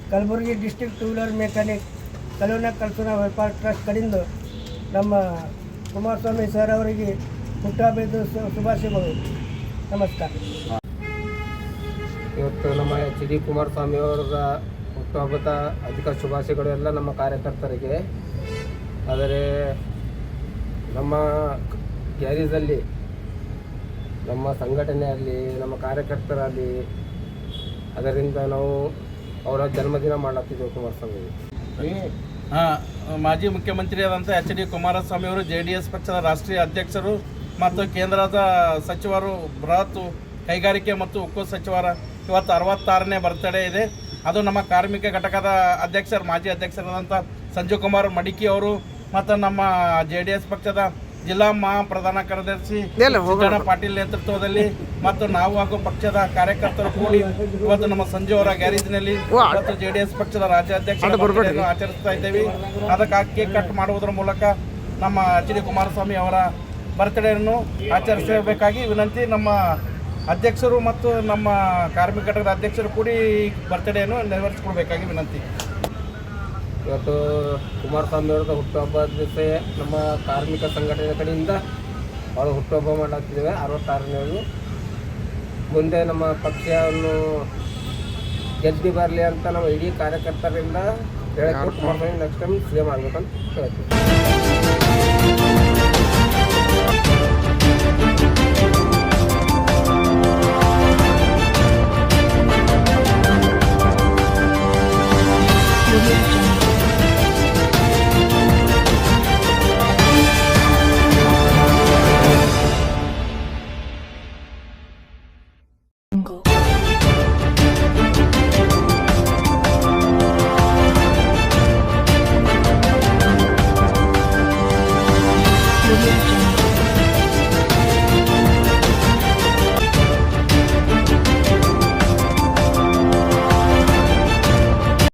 Kalaburagi district two wheeler mechanic ಕಲೋನ ಕಲ್ಪನಾ ವ್ಯಾಪಾರ trust ಕಡೆಯಿಂದ ನಮ್ಮ ಕುಮಾರಸ್ವಾಮಿ ಸರ್ ಅವರಿಗೆ ಹುಟ್ಟುಹಬ್ಬದ ಶುಭಾಶಯಗಳು. ನಮಸ್ಕಾರ. ಇವತ್ತು ನಮ್ಮ HD ಕುಮಾರಸ್ವಾಮಿ ಅವರ ಹುಟ್ಟುಹಬ್ಬದ ಅಧಿಕ ಶುಭಾಶಯಗಳು ಎಲ್ಲ ನಮ್ಮ ಕಾರ್ಯಕರ್ತರಿಗೆ. ಆದರೆ ನಮ್ಮ ಗ್ಯಾರೇಜಲ್ಲಿ ನಮ್ಮ ಸಂಘಟನೆಯಲ್ಲಿ ನಮ್ಮ ಕಾರ್ಯಕರ್ತರಲ್ಲಿ ಅದರಿಂದ ನಾವು ಅವರ ಜನ್ಮದಿನ ಮಾಡಲಾಗ್ತಿದ್ದೇವೆ ಕುಮಾರಸ್ವಾಮಿ. ಮಾಜಿ ಮುಖ್ಯಮಂತ್ರಿಯಾದಂಥ HD ಕುಮಾರಸ್ವಾಮಿ ಅವರು JDS ಪಕ್ಷದ ರಾಷ್ಟ್ರೀಯ ಅಧ್ಯಕ್ಷರು ಮತ್ತು ಕೇಂದ್ರದ ಸಚಿವರು, ಬೃಹತ್ ಕೈಗಾರಿಕೆ ಮತ್ತು ಉಕ್ಕು ಸಚಿವರ ಇವತ್ತು 66ನೇ ಬರ್ತ್ಡೇ ಇದೆ. ಅದು ನಮ್ಮ ಕಾರ್ಮಿಕ ಘಟಕದ ಮಾಜಿ ಅಧ್ಯಕ್ಷರಾದಂಥ ಸಂಜೀವ್ ಕುಮಾರ್ ಮಡಿಕಿ ಅವರು ಮತ್ತು ನಮ್ಮ JDS ಪಕ್ಷದ ಜಿಲ್ಲಾ ಪ್ರಧಾನ ಕಾರ್ಯದರ್ಶಿ ಸಿದ್ದಣ್ಣ ಪಾಟೀಲ್ ನೇತೃತ್ವದಲ್ಲಿ ಮತ್ತು ನಾವು ಹಾಗೂ ಪಕ್ಷದ ಕಾರ್ಯಕರ್ತರು ಕೂಡಿ ಇವತ್ತು ನಮ್ಮ ಸಂಜೆ ಅವರ ಗ್ಯಾರೇಜ್ನಲ್ಲಿ ಇವತ್ತು JDS ಪಕ್ಷದ ರಾಜ್ಯಾಧ್ಯಕ್ಷ ಆಚರಿಸ್ತಾ ಇದ್ದೇವೆ. ಅದಕ್ಕಾಗಿ ಕೇಕ್ ಕಟ್ ಮಾಡುವುದರ ಮೂಲಕ ನಮ್ಮ HD ಕುಮಾರಸ್ವಾಮಿ ಅವರ ಬರ್ತ್ಡೇಯನ್ನು ಆಚರಿಸಬೇಕಾಗಿ ವಿನಂತಿ. ನಮ್ಮ ಅಧ್ಯಕ್ಷರು ಮತ್ತು ನಮ್ಮ ಕಾರ್ಮಿಕ ಘಟಕದ ಅಧ್ಯಕ್ಷರು ಕೂಡಿ ಬರ್ತ್ಡೇಯನ್ನು ನೆರವೇರಿಸಿಕೊಡ್ಬೇಕಾಗಿ ವಿನಂತಿ. ಇವತ್ತು ಕುಮಾರಸ್ವಾಮಿ ಅವರದ ಹುಟ್ಟುಹಬ್ಬದ ದಿವಸ ನಮ್ಮ ಕಾರ್ಮಿಕ ಸಂಘಟನೆ ಕಡೆಯಿಂದ ಅವರ ಹುಟ್ಟುಹಬ್ಬ ಮಾಡಲಾಗ್ತಿದ್ದೇವೆ 66ನೇದು. ಮುಂದೆ ನಮ್ಮ ಪಕ್ಷವನ್ನು ಗೆದ್ದು ಬರಲಿ ಅಂತ ನಾವು ಇಡೀ ಕಾರ್ಯಕರ್ತರಿಂದ ಹೇಳಕ್ಕೆ ಕುಮಾರಸ್ವಾಮಿ ನೆಕ್ಸ್ಟ್ ಟೈಮ್ CM ಆಗಬೇಕಂತ ಹೇಳ್ತೀವಿ. Jungle.